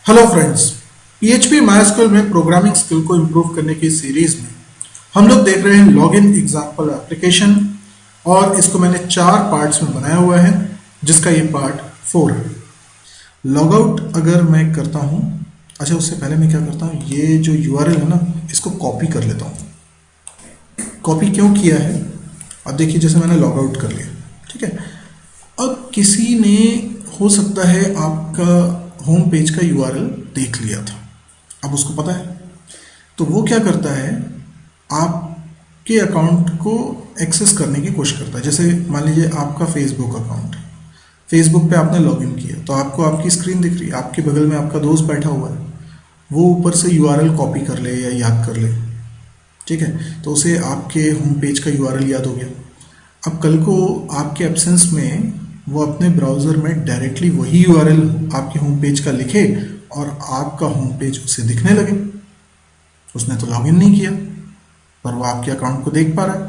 Hello friends, PHP MySQL में programming skill को improve करने की सीरीज में हम लोग देख रहे हैं लॉगिन एग्जाम्पल एप्लीकेशन। और इसको मैंने 4 पार्ट्स में बनाया हुआ है, जिसका ये पार्ट 4 है। लॉगआउट अगर मैं करता हूँ, अच्छा उससे पहले मैं क्या करता हूँ, ये जो URL है ना, इसको कॉपी कर लेता हूँ। कॉपी क्यों किया है, अब देखिए, जैसे मैंने लॉगआउट कर लिया, ठीक है। अब किसी ने हो सकता है आपका होम पेज का URL देख लिया था, अब उसको पता है, तो वो क्या करता है, आपके अकाउंट को एक्सेस करने की कोशिश करता है। जैसे मान लीजिए आपका फेसबुक अकाउंट है, फेसबुक पे आपने लॉगिन किया, तो आपको आपकी स्क्रीन दिख रही है, आपके बगल में आपका दोस्त बैठा हुआ है, वो ऊपर से URL कॉपी कर ले या याद कर ले, ठीक है, तो उसे आपके होम पेज का URL याद हो गया। अब कल को आपके एब्सेंस में वो अपने ब्राउज़र में डायरेक्टली वही URL आपके होम पेज का लिखे और आपका होम पेज उसे दिखने लगे। उसने तो लॉगिन नहीं किया, पर वो आपके अकाउंट को देख पा रहा है।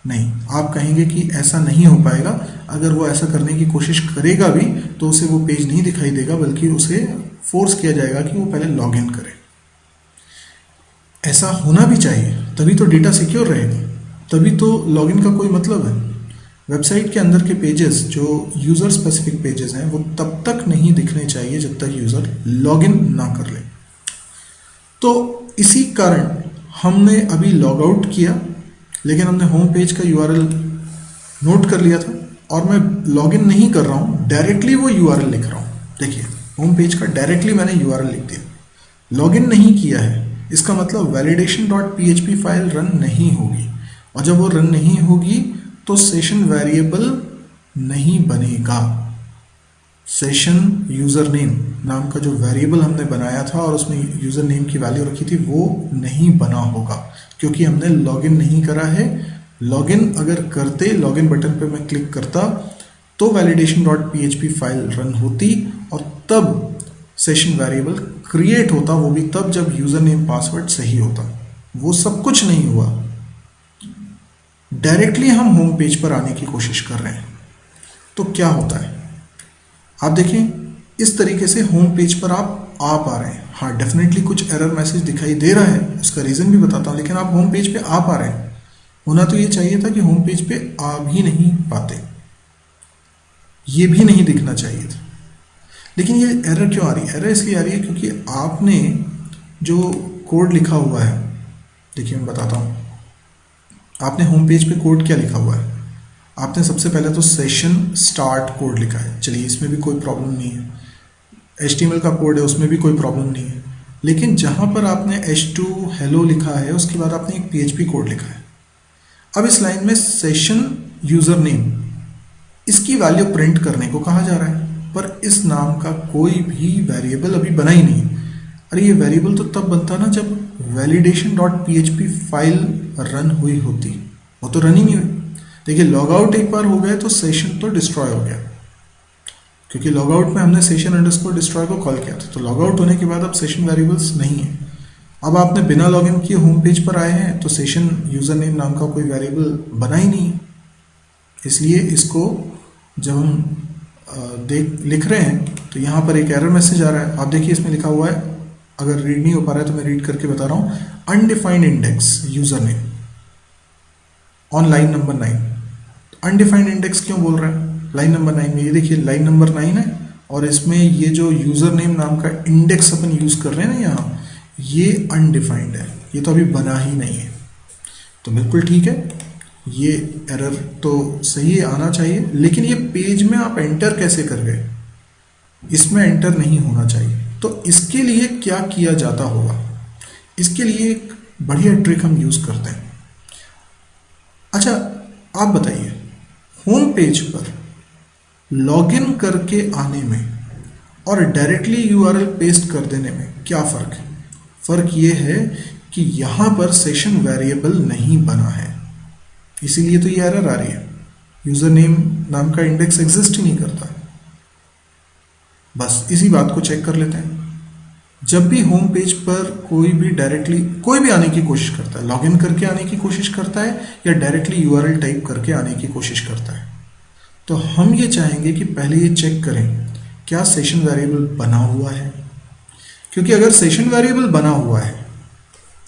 नहीं, आप कहेंगे कि ऐसा नहीं हो पाएगा। अगर वो ऐसा करने की कोशिश करेगा भी तो उसे वो पेज नहीं दिखाई देगा, बल्कि उसे फोर्स किया जाएगा कि वो पहले लॉगिन करे। ऐसा होना भी चाहिए, तभी तो डेटा सिक्योर रहेगा, तभी तो लॉगिन का कोई मतलब है। वेबसाइट के अंदर के पेजेस जो यूज़र स्पेसिफिक पेजेस हैं, वो तब तक नहीं दिखने चाहिए जब तक यूज़र लॉगिन ना कर ले। तो इसी कारण हमने अभी लॉग आउट किया, लेकिन हमने होम पेज का URL नोट कर लिया था और मैं लॉगिन नहीं कर रहा हूँ, डायरेक्टली वो URL लिख रहा हूँ। देखिए, होम पेज का डायरेक्टली मैंने URL लिख दिया, लॉगिन नहीं किया है। इसका मतलब validation.php फाइल रन नहीं होगी, और जब वो रन नहीं होगी तो सेशन वेरिएबल नहीं बनेगा। सेशन यूज़र नेम नाम का जो वेरिएबल हमने बनाया था और उसमें यूज़र नेम की वैल्यू रखी थी, वो नहीं बना होगा, क्योंकि हमने लॉगिन नहीं करा है। लॉगिन अगर करते, लॉगिन बटन पे मैं क्लिक करता, तो validation.php फाइल रन होती और तब सेशन वेरिएबल क्रिएट होता, वो भी तब जब यूज़र नेम पासवर्ड सही होता। वो सब कुछ नहीं हुआ, डायरेक्टली हम होम पेज पर आने की कोशिश कर रहे हैं। तो क्या होता है, आप देखें, इस तरीके से होम पेज पर आप आ पा रहे हैं। हाँ, डेफिनेटली कुछ एरर मैसेज दिखाई दे रहा है, उसका रीज़न भी बताता हूँ, लेकिन आप होम पेज पे आ पा रहे हैं। होना तो ये चाहिए था कि होम पेज पे आ भी नहीं पाते, ये भी नहीं दिखना चाहिए था। लेकिन ये एरर क्यों आ रही है? एरर इसलिए आ रही है क्योंकि आपने जो कोड लिखा हुआ है, देखिए मैं बताता हूँ, आपने होम पेज पे कोड क्या लिखा हुआ है। आपने सबसे पहले तो सेशन स्टार्ट कोड लिखा है, चलिए इसमें भी कोई प्रॉब्लम नहीं है। HTML का कोड है, उसमें भी कोई प्रॉब्लम नहीं है। लेकिन जहाँ पर आपने H2 हेलो लिखा है, उसके बाद आपने एक PHP कोड लिखा है। अब इस लाइन में सेशन यूज़र नेम, इसकी वैल्यू प्रिंट करने को कहा जा रहा है, पर इस नाम का कोई भी वेरिएबल अभी बना ही नहीं। अरे ये वेरिएबल तो तब बनता ना जब validation.php फाइल रन हुई होती, वो तो रन ही नहीं हुई। देखिए, लॉग आउट एक बार हो गया तो सेशन तो डिस्ट्रॉय हो गया, क्योंकि लॉग आउट में हमने सेशन अंडरस्कोर डिस्ट्रॉय को कॉल किया था। तो लॉग आउट होने के बाद अब सेशन वेरिएबल्स नहीं है। अब आपने बिना लॉगिन किए होम पेज पर आए हैं, तो सेशन यूज़र नेम नाम का कोई वेरिएबल बना ही नहीं है। इसलिए इसको जब हम लिख रहे हैं तो यहाँ पर एक एरर मैसेज आ रहा है। आप देखिए, इसमें लिखा हुआ है, अगर रीड नहीं हो पा रहा है तो मैं रीड करके बता रहा हूँ, undefined index user name on line number 9। Undefined index क्यों बोल रहा है लाइन नंबर 9 में? ये देखिए, लाइन नंबर 9 है और इसमें ये जो यूज़र नेम नाम का इंडेक्स अपन यूज़ कर रहे हैं ना यहाँ, ये अनडिफाइंड है, ये तो अभी बना ही नहीं है। तो बिल्कुल ठीक है, ये एरर तो सही आना चाहिए, लेकिन ये पेज में आप एंटर कैसे कर गए, इसमें एंटर नहीं होना चाहिए। तो इसके लिए क्या किया जाता होगा, इसके लिए एक बढ़िया ट्रिक हम यूज़ करते हैं। अच्छा, आप बताइए, होम पेज पर लॉगिन करके आने में और डायरेक्टली URL पेस्ट कर देने में क्या फ़र्क है? फ़र्क ये है कि यहाँ पर सेशन वेरिएबल नहीं बना है, इसीलिए तो ये एरर आ रही है। यूज़र नेम नाम का इंडेक्स एग्जिस्ट ही नहीं करता। बस इसी बात को चेक कर लेते हैं। जब भी होम पेज पर कोई भी डायरेक्टली कोई भी आने की कोशिश करता है, लॉगिन करके आने की कोशिश करता है या डायरेक्टली URL टाइप करके आने की कोशिश करता है, तो हम ये चाहेंगे कि पहले ये चेक करें क्या सेशन वेरिएबल बना हुआ है। क्योंकि अगर सेशन वेरिएबल बना हुआ है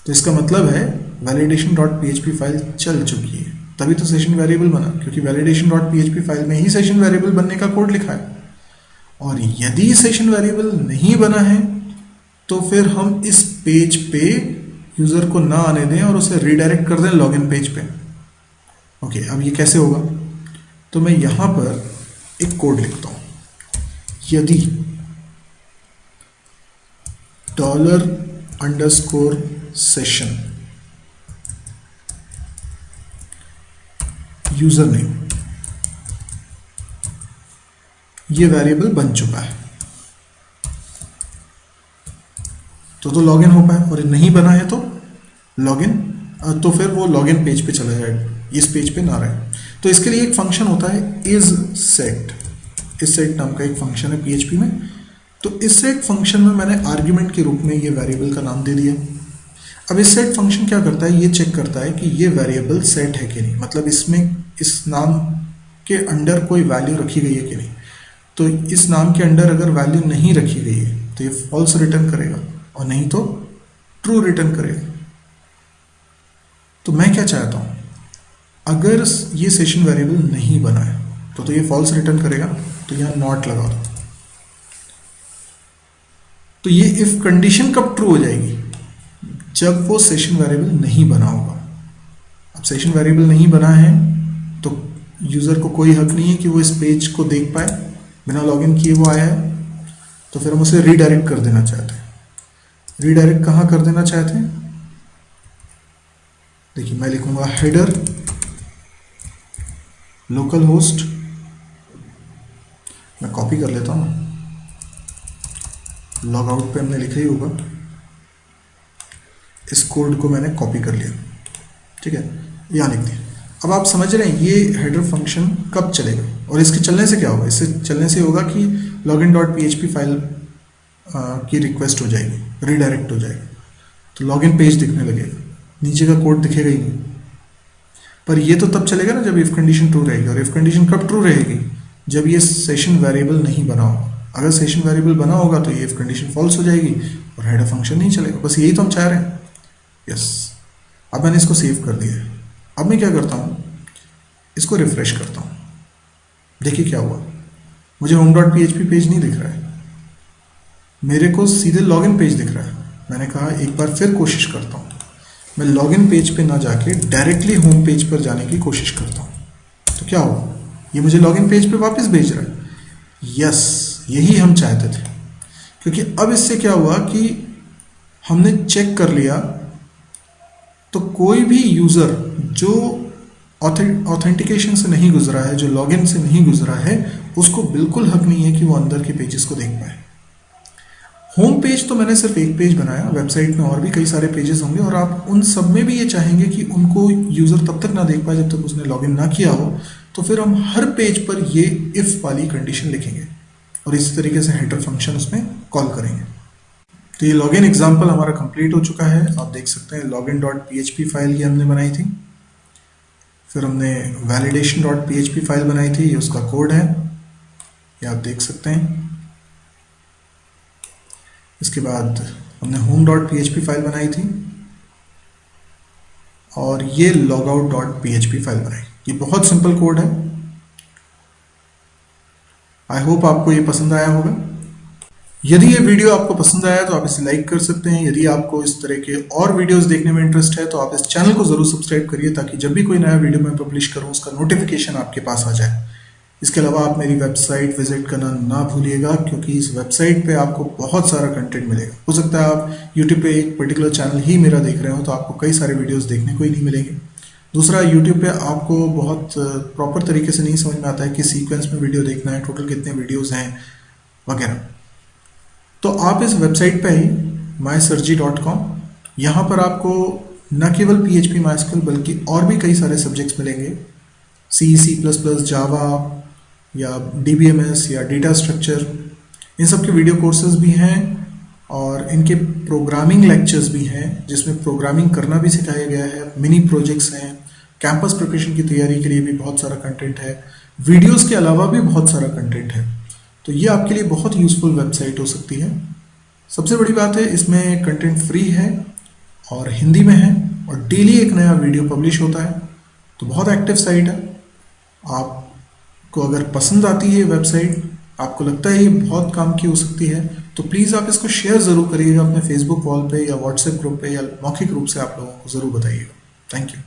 तो इसका मतलब है वैलिडेशन डॉट पीएचपी फाइल चल चुकी है, तभी तो सेशन वेरिएबल बना, क्योंकि वैलिडेशन डॉट पीएचपी फाइल में ही सेशन वेरिएबल बनने का कोड लिखा है। और यदि सेशन वेरिएबल नहीं बना है तो फिर हम इस पेज पे यूजर को ना आने दें और उसे रीडायरेक्ट कर दें लॉगिन पेज पे। ओके, अब ये कैसे होगा? तो मैं यहां पर एक कोड लिखता हूं, यदि $_session यूजर नेम ये वेरिएबल बन चुका है तो लॉगिन हो पाए, और नहीं बना है तो लॉगिन, तो फिर वो लॉगिन पेज पे चला जाएगा, इस पेज पे ना रहे। तो इसके लिए एक फंक्शन होता है isSet, isSet नाम का एक फंक्शन है पीएचपी में। तो isSet फंक्शन में मैंने आर्ग्यूमेंट के रूप में ये वेरिएबल का नाम दे दिया। अब isSet फंक्शन क्या करता है, ये चेक करता है कि ये वेरिएबल सेट है कि नहीं, मतलब इसमें इस नाम के अंडर कोई वैल्यू रखी गई है कि नहीं। तो इस नाम के अंडर अगर वैल्यू नहीं रखी गई है तो ये फॉल्स रिटर्न करेगा, और नहीं तो ट्रू रिटर्न करेगा। तो मैं क्या चाहता हूं, अगर ये सेशन वेरिएबल नहीं बना है तो ये फॉल्स रिटर्न करेगा, तो यहां नॉट लगा दो। तो ये इफ कंडीशन कब ट्रू हो जाएगी, जब वो सेशन वेरिएबल नहीं बना होगा। अब सेशन वेरिएबल नहीं बना है तो यूजर को कोई हक नहीं है कि वो इस पेज को देख पाए, बिना लॉगिन किए वो आया है, तो फिर हम उसे रीडायरेक्ट कर देना चाहते हैं। रीडायरेक्ट कहां कर देना चाहते हैं, देखिए मैं लिखूंगा हेडर लोकल होस्ट, मैं कॉपी कर लेता हूं, लॉग आउट पे हमने लिखा ही होगा, इस कोड को मैंने कॉपी कर लिया, ठीक है, यहाँ लिख दिया। अब आप समझ रहे हैं ये हेडर फंक्शन कब चलेगा, और इसके चलने से क्या होगा, इससे चलने से होगा कि लॉगिन डॉट पीएचपी फाइल की रिक्वेस्ट हो जाएगी, रीडायरेक्ट हो जाएगी, तो लॉगिन पेज दिखने लगेगा, नीचे का कोड दिखेगा ही नहीं। पर ये तो तब चलेगा ना जब इफ कंडीशन ट्रू रहेगी, और इफ कंडीशन कब ट्रू रहेगी, जब ये सेशन वेरिएबल नहीं बना हो। अगर सेशन वेरिएबल बना होगा तो ये इफ कंडीशन फॉल्स हो जाएगी और हेडर फंक्शन नहीं चलेगा। बस यही तो हम चाह रहे हैं। यस, अब मैंने इसको सेव कर दिया है। अब मैं क्या करता हूँ, इसको रिफ्रेश करता हूँ, देखिए क्या हुआ, मुझे home.php पेज नहीं दिख रहा है, मेरे को सीधे लॉगिन पेज दिख रहा है। मैंने कहा एक बार फिर कोशिश करता हूँ, मैं लॉगिन पेज पे ना जाके डायरेक्टली होम पेज पर जाने की कोशिश करता हूँ, तो क्या होगा, ये मुझे लॉगिन पेज पे वापस भेज रहा है। यस, यही हम चाहते थे, क्योंकि अब इससे क्या हुआ कि हमने चेक कर लिया, तो कोई भी यूजर जो ऑथेंटिकेशन से नहीं गुजरा है, जो लॉगिन से नहीं गुजरा है, उसको बिल्कुल हक नहीं है कि वो अंदर के पेजेस को देख पाए। होम पेज तो मैंने सिर्फ एक पेज बनाया, वेबसाइट में और भी कई सारे पेजेस होंगे, और आप उन सब में भी ये चाहेंगे कि उनको यूजर तब तक ना देख पाए जब तक उसने लॉगिन ना किया हो। तो फिर हम हर पेज पर ये इफ वाली कंडीशन लिखेंगे और इस तरीके से हेडर फंक्शन उसमें कॉल करेंगे। तो ये लॉगिन एग्जाम्पल हमारा कंप्लीट हो चुका है। आप देख सकते हैं login.php फाइल ये हमने बनाई थी, फिर हमने validation.php फाइल बनाई थी, ये उसका कोड है, ये आप देख सकते हैं। इसके बाद हमने home.php फाइल बनाई थी, और ये logout.php फाइल बनाई। ये बहुत सिंपल कोड है। आई होप आपको ये पसंद आया होगा। यदि ये वीडियो आपको पसंद आया तो आप इसे लाइक कर सकते हैं। यदि आपको इस तरह के और वीडियोस देखने में इंटरेस्ट है तो आप इस चैनल को जरूर सब्सक्राइब करिए, ताकि जब भी कोई नया वीडियो मैं पब्लिश करूं उसका नोटिफिकेशन आपके पास आ जाए। इसके अलावा आप मेरी वेबसाइट विजिट करना ना भूलिएगा, क्योंकि इस वेबसाइट पे आपको बहुत सारा कंटेंट मिलेगा। हो सकता है आप यूट्यूब पे एक पर्टिकुलर चैनल ही मेरा देख रहे हो तो आपको कई सारे वीडियोस देखने को ही नहीं मिलेंगे। दूसरा, यूट्यूब पे आपको बहुत प्रॉपर तरीके से नहीं समझ में आता है कि सीक्वेंस में वीडियो देखना है, टोटल कितने वीडियोज़ हैं वगैरह। तो आप इस वेबसाइट पे ही mysurgy.com, यहाँ पर आपको न केवल PHP MySQL बल्कि और भी कई सारे सब्जेक्ट्स मिलेंगे, C++, जावा या DBMS या डेटा स्ट्रक्चर, इन सब के वीडियो कोर्सेज भी हैं, और इनके प्रोग्रामिंग लेक्चर्स भी हैं जिसमें प्रोग्रामिंग करना भी सिखाया गया है, मिनी प्रोजेक्ट्स हैं, कैंपस प्रिपरेशन की तैयारी के लिए भी बहुत सारा कंटेंट है, वीडियोस के अलावा भी बहुत सारा कंटेंट है। तो ये आपके लिए बहुत यूजफुल वेबसाइट हो सकती है। सबसे बड़ी बात है, इसमें कंटेंट फ्री है और हिंदी में है और डेली एक नया वीडियो पब्लिश होता है। तो बहुत एक्टिव साइट है। आपको अगर पसंद आती है वेबसाइट, आपको लगता है ये बहुत काम की हो सकती है, तो प्लीज़ आप इसको शेयर ज़रूर करिएगा अपने फेसबुक वॉल पे या व्हाट्सएप ग्रुप पे, या मौखिक रूप से आप लोगों को ज़रूर बताइएगा। Thank you.